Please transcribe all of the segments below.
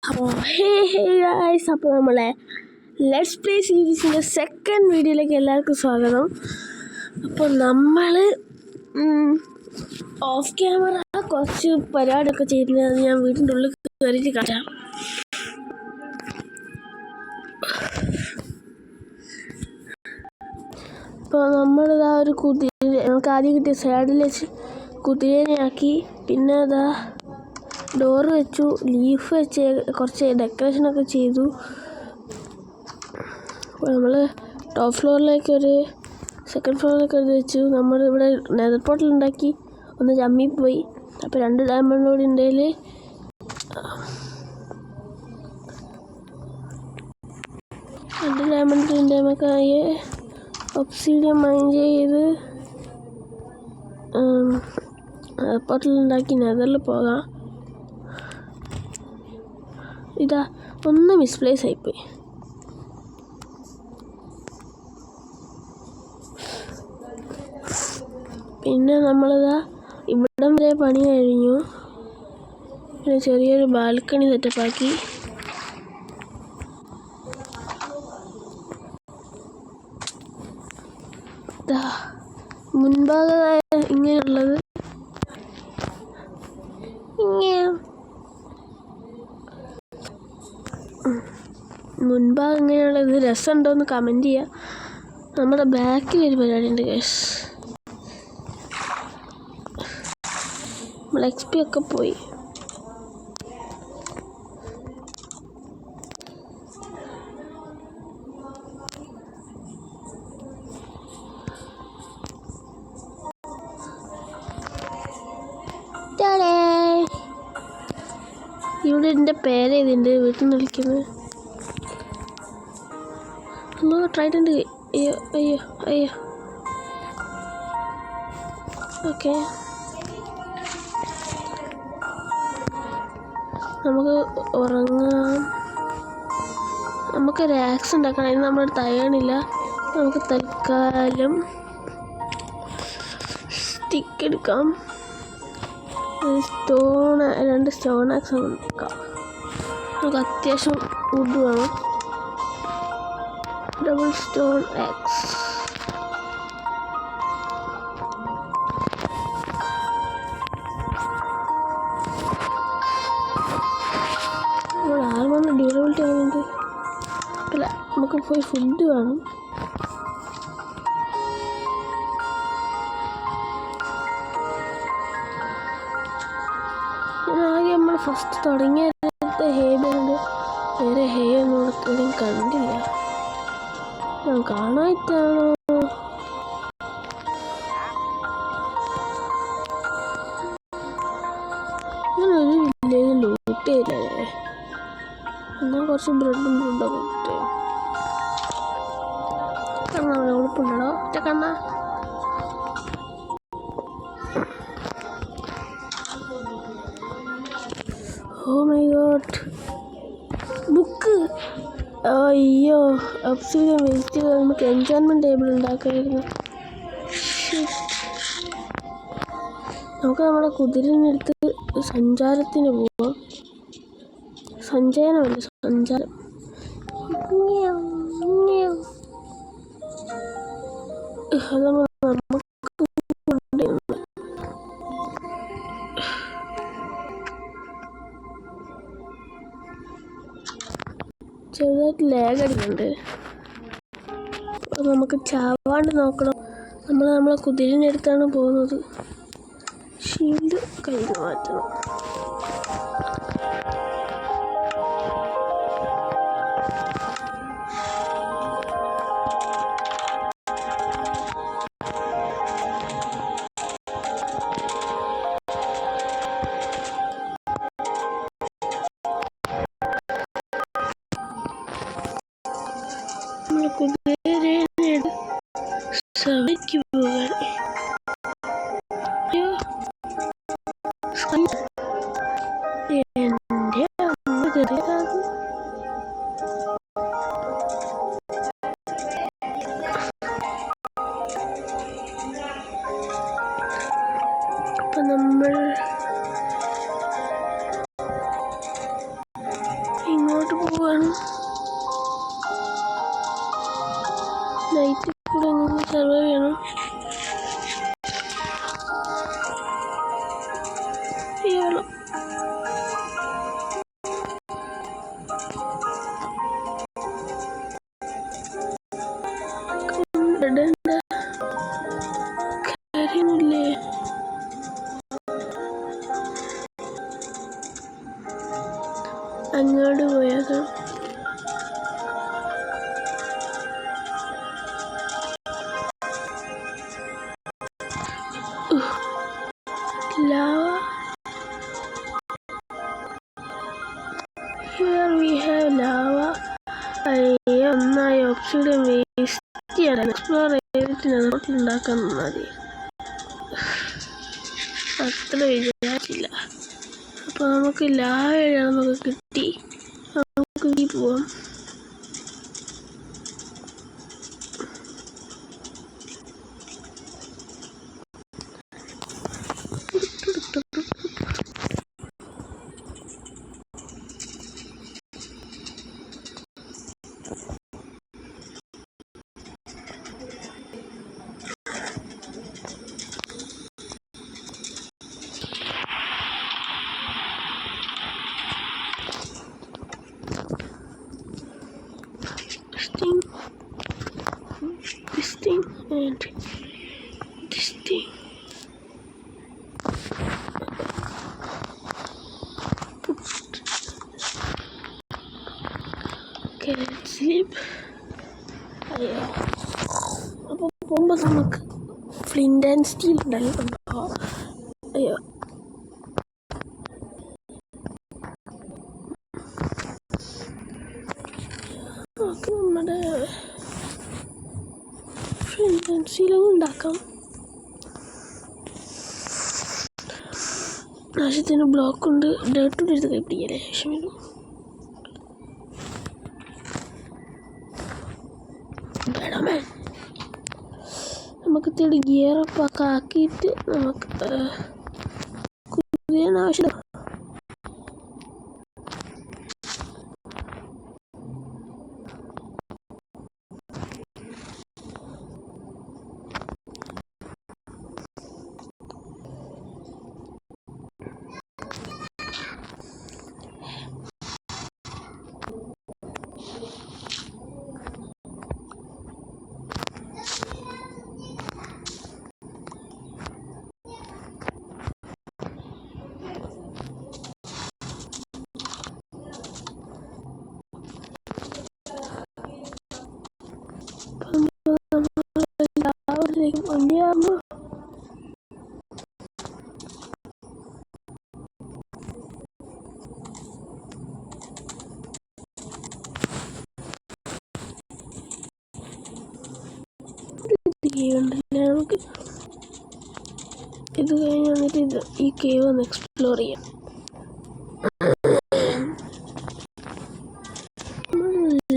അപ്പോൾ hey guys, അപ്പോൾ നമ്മളെ ലെറ്റ്സ് പ്ലേ സീരീസിൻ്റെ സെക്കൻഡ് വീഡിയോയിലേക്ക് എല്ലാവർക്കും സ്വാഗതം. അപ്പോൾ നമ്മൾ ഓഫ് ക്യാമറ കുറച്ച് പരിപാടിയൊക്കെ ചെയ്യുന്നത് ഞാൻ വീടിൻ്റെ ഉള്ളിൽ കയറിയിട്ട് കാട്ടാം. അപ്പോൾ നമ്മളിതാ ഒരു കുതിര, നമുക്ക് ആദ്യം കിട്ടിയ സൈഡിൽ വെച്ച് കുതിരേനെയാക്കി. പിന്നെ അതാ ഡോറ് വെച്ചു, ലീഫ് വെച്ച് കുറച്ച് ഡെക്കറേഷനൊക്കെ ചെയ്തു. അപ്പോൾ നമ്മൾ ടോപ്പ് ഫ്ലോറിലേക്ക് സെക്കൻഡ് ഫ്ലോറിലേക്ക് വെച്ചു. നമ്മളിവിടെ നെതർ പോർട്ടൽ ഉണ്ടാക്കി, ഒന്ന് ചമ്മിപ്പോയി. അപ്പോൾ 2 ഡയമണ്ട് കൂടി ഉണ്ടെങ്കിൽ 2 ഡയമണ്ടിൻ്റെ നമുക്കായി ഒബ്സിഡിയൻ മൈൻ ചെയ്ത് പോർട്ടൽ ഉണ്ടാക്കി നെതറിൽ പോകാം. ഇതാ ഒന്ന് മിസ്പ്ലേസ് ആയിപ്പോയി. പിന്നെ നമ്മളിതാ ഇവിടം വരെ പണി കഴിഞ്ഞു. പിന്നെ ചെറിയൊരു ബാൽക്കണി സെറ്റപ്പാക്കി. മുൻഭാഗമായ ഇങ്ങനെയുള്ളത് മുൻഭാഗം ഇങ്ങനെയുള്ളത് രസമുണ്ടോയെന്ന് കമൻറ്റ് ചെയ്യുക. നമ്മുടെ ബാക്കിലൊരു പരിപാടി ഉണ്ട് ഗൈസ്. നമ്മൾ XP ഒക്കെ പോയി. ഇവിടെ എൻ്റെ പേര് എഴുതിണ്ട്, വീട്ടിൽ നിന്ന് വിളിക്കുന്നത്. Hello Trident. അയ്യോ അയ്യോ അയ്യോ. ഓക്കെ, നമുക്ക് ഉറങ്ങാം. നമുക്കൊരു ആക്സ് ഉണ്ടാക്കണം. അതിന് നമ്മുടെ തയ്യാണില്ല. നമുക്ക് തൽക്കാലം സ്റ്റിക്ക് എടുക്കാം. 2 സ്റ്റോൺ ആക്സ് എടുക്കാം. നമുക്ക് അത്യാവശ്യം വുഡ് വേണം. Double stone axe. ആർമാണ് ഡ്യൂറബിലിറ്റി ആവുന്നത്? അല്ല, നമുക്ക് പോയി ഫുഡ് വേണം. ആകെ നമ്മൾ ഫസ്റ്റ് തുടങ്ങിയ ഹേബുണ്ട്. വേറെ ഹേ ഒന്നും എവിടെയും കണ്ടില്ല. ഞാൻ കാണായിട്ടാണോ? ഞാനൊരു വില്ലേജ് ലൂട്ട് ചെയ്തല്ലേ. എന്നാൽ കുറച്ച് ബ്രെഡൊക്കെ കിട്ടേ. കണ്ണാ ഉടുപ്പുണ്ടോ? കണ്ണ ഓ മൈ ഗോഡ്, ബുക്ക്. അയ്യോ, ഒബ്സിഡിയൻ വേസ്റ്റ് ചെയ്ത് നമുക്ക് എൻചാൻമെൻറ്റ് ടേബിൾ ഉണ്ടാക്കാമായിരുന്നു. നമുക്ക് നമ്മുടെ കുതിരനെടുത്ത് സഞ്ചാരത്തിന് പോവാം. സഞ്ചയനമല്ല, സഞ്ചാരം. അത് നമുക്ക് ചെറുതായിട്ട് ലാഗ് അടിക്കുന്നുണ്ട്. അപ്പോൾ നമുക്ക് ചാവാണ്ട് നോക്കണം. നമ്മളെ കുതിരനെടുത്താണ് പോകുന്നത്. ഷീൽഡ് കയ്യിൽ മാറ്റണം. കുതിരയുടെ സഭയ്ക്ക് പോകാൻ. എൻ്റെ അമ്മ കയറിയത്. അപ്പം നമ്മൾ കാണും. നൈറ്റിൽ കൂടെ എങ്ങനെ സർവൈവ് ചെയ്യണം? ചെയ്യണം. കാര്യമില്ലേ? അങ്ങോട്ട് പോയേക്കാം. Lava. Here we have lava. ഒന്നായി ഓപ്സിഡിയൻ വേസ്റ്റ് ചെയ്യാൻ എക്സ്പ്ലോർ ചെയ്തിട്ട് ഉണ്ടാക്കാൻ മതി. അത്ര വിചാരിച്ചില്ല. അപ്പോൾ നമുക്ക് ലാവ നമുക്ക് കിട്ടി. നമുക്ക് ഈ പോവാം. This thing and this thing. Okay, let's sleep. അപ്പോൾ പോകുമ്പോൾ നമുക്ക് ഫ്ലിൻറ്റ് ആൻഡ് സ്റ്റീൽ ഉണ്ടായിട്ടുണ്ടോ? അയ്യോ, നമുക്ക് നമ്മുടെ ഫ്ലിൻറ്റ് ആൻഡ് സ്റ്റീൽ ഉണ്ടാക്കാം. ആവശ്യത്തിന് ബ്ലോക്ക് ഉണ്ട്. ഡേർട്ടിൻ്റെ അടുത്ത് കൈപ്പിടിക്കല്ലേ ശേഷം വരും. നമുക്ക് ഇത്തിരി ഗിയറപ്പ് ഒക്കെ ആക്കിയിട്ട് നമുക്ക് കുതിരാൻ ആവശ്യം. വണ്ടിയാകുമ്പോൾ നമുക്ക് ഇത് കഴിഞ്ഞ് വന്നിട്ട് ഈ കേവ് ഒന്ന് എക്സ്പ്ലോർ ചെയ്യാം.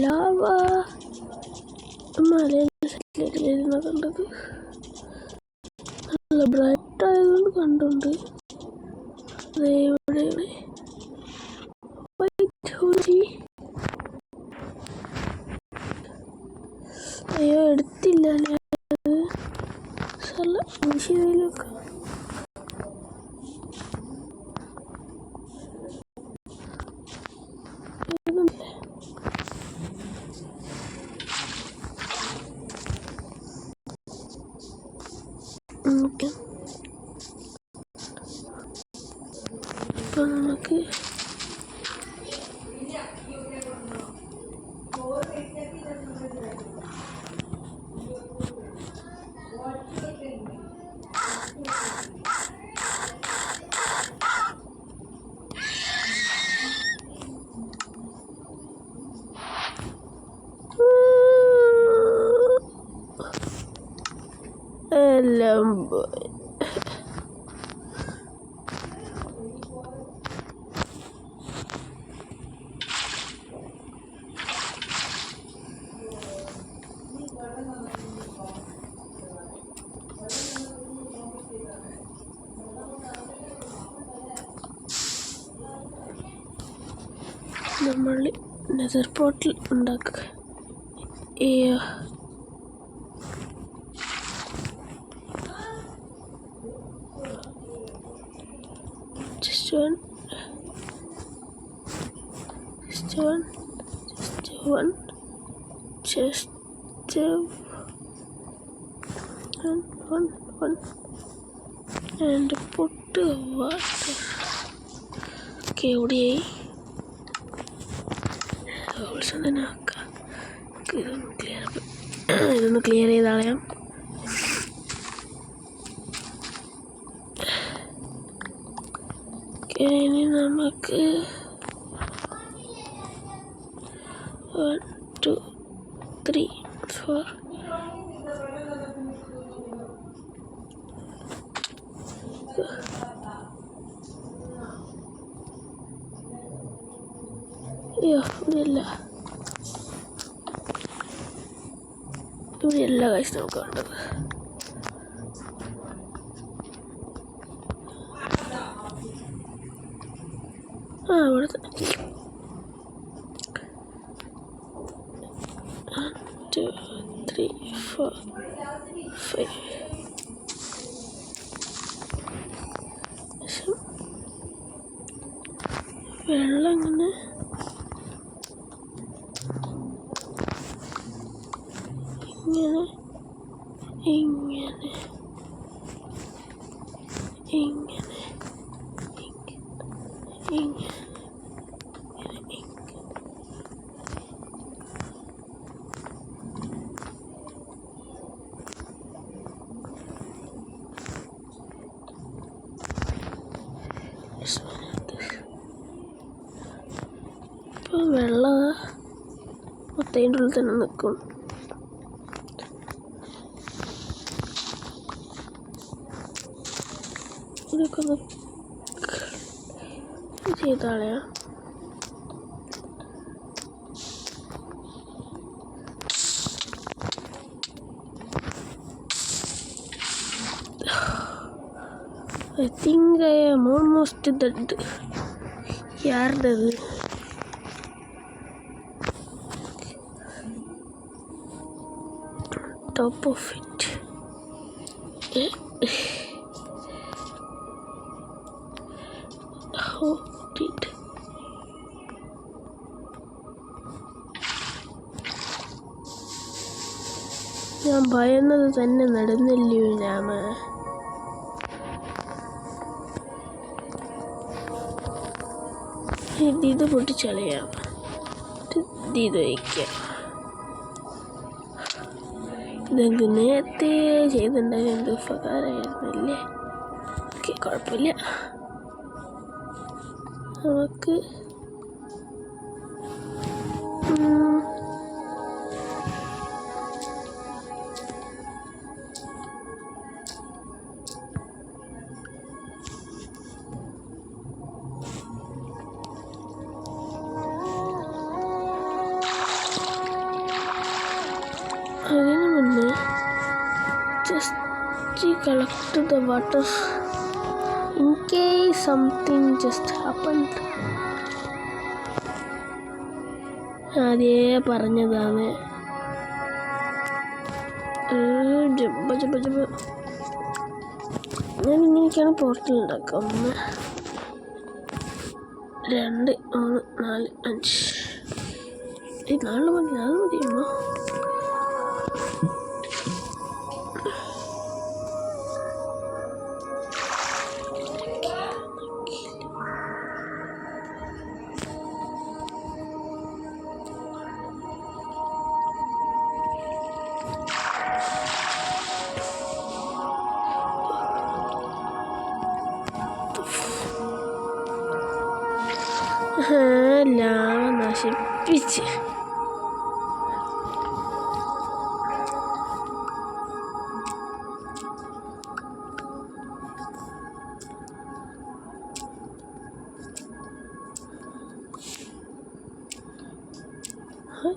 ലാവ മലയിൽ സെറ്റിൽ ചെയ്തിരുന്ന കണ്ടത് നല്ല ബ്രൈറ്റ് ആയതുകൊണ്ട് കണ്ടുണ്ട്. അതേവിടെ അയ്യോ എടുത്തില്ല അല്ലേ ശരിയിലൊക്കെ. ഓക്കെ, അപ്പോൾ നമുക്ക് എല്ലാം നമ്മൾ നെതർ പോർട്ടൽ ഉണ്ടാക്കുക. Just one. And put water. Okay, ODI. Also then ഇതൊന്ന് ക്ലിയർ ചെയ്ത് കളയാം. ഇനി നമുക്ക് 1 2 3 4 ഇവിടെയല്ല കാശ് നമുക്ക് വേണ്ടത്. ഇവിടെ 1 2 3 4 5 വെള്ളം ഇങ്ങനെ ഇങ്ങനെ ഇപ്പം വെള്ളം മൊത്തതിൻ്റെ ഉള്ളിൽ തന്നെ നിൽക്കും. ഇതൊക്കെ ഒന്ന് ചെയ്താളയാ. I think I am almost dead. ಯಾರ್ದದು? Top of it. How did ഞാൻ ഭയന്നത് തന്നെ നടന്നില്ലയോ രാമ? ഇത് പൊട്ടിച്ചളയാം, ഇത് വയ്ക്കാം. ഇതെനിക്ക് നേരത്തെ ചെയ്തിട്ടുണ്ടായി എന്ത് ഉപകാരമായിരുന്നല്ലേ. ഓക്കെ, കുഴപ്പമില്ല. നമുക്ക് അതിനു മുന്നേ just collect the water in case something just happened. അതേ പറഞ്ഞതാണ്. ഞാൻ ഇങ്ങനെയൊക്കെയാണ് പോർട്ടൽ ഉണ്ടാക്കുക. 1 2 3 4 5 4 മതി. അത് മതിയമ്മ. ലാവ നശിപ്പിച്ച്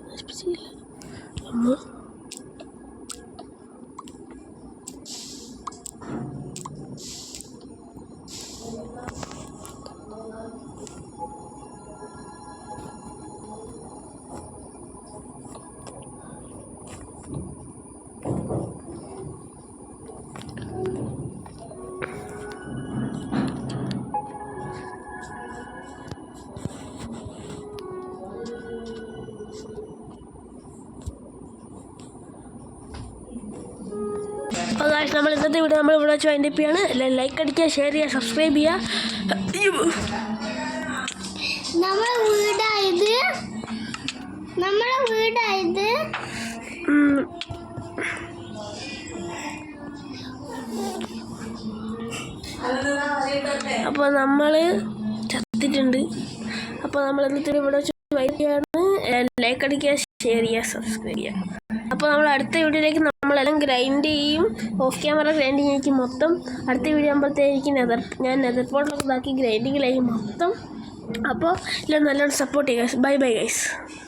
നശിപ്പിച്ചില്ല അമ്മ. അപ്പോൾ ഗൈസ് നമ്മൾ ഇന്നത്തെ വീഡിയോ നമ്മൾ ഇവിടെ വെച്ച് വൈൻഡപ്പ് ചെയ്യാണ്. ലൈക്ക് അടിക്കുക, ഷെയർ ചെയ്യുക, സബ്സ്ക്രൈബ് ചെയ്യുക. നമ്മളെ വീടായത് അപ്പോൾ നമ്മൾ ചത്തിട്ടുണ്ട്. അപ്പോൾ നമ്മൾ ഇന്നത്തെ ഇവിടെ വെച്ച് വൈൻഡപ്പ് ചെയ്യാണ്. ലൈക്ക് അടിക്കുക, ഷെയർ ചെയ്യുക, സബ്സ്ക്രൈബ് ചെയ്യുക. അപ്പോൾ നമ്മൾ അടുത്ത വീഡിയോയിലേക്ക് നമ്മളെല്ലാം ഗ്രൈൻഡ് ചെയ്യും. ഓഫ് ക്യാമറ ഗ്രൈൻഡിങ് ആയിരിക്കും മൊത്തം. അടുത്ത വീഡിയോ ആകുമ്പോഴത്തേക്ക് ഞാൻ നെതർ പോർട്ടലൊക്കെ ഇതാക്കി ഗ്രൈൻഡിങ്ങിലായി മൊത്തം. അപ്പോൾ എല്ലാം നല്ലോണം സപ്പോർട്ട് ചെയ്യുക. Bye bye guys.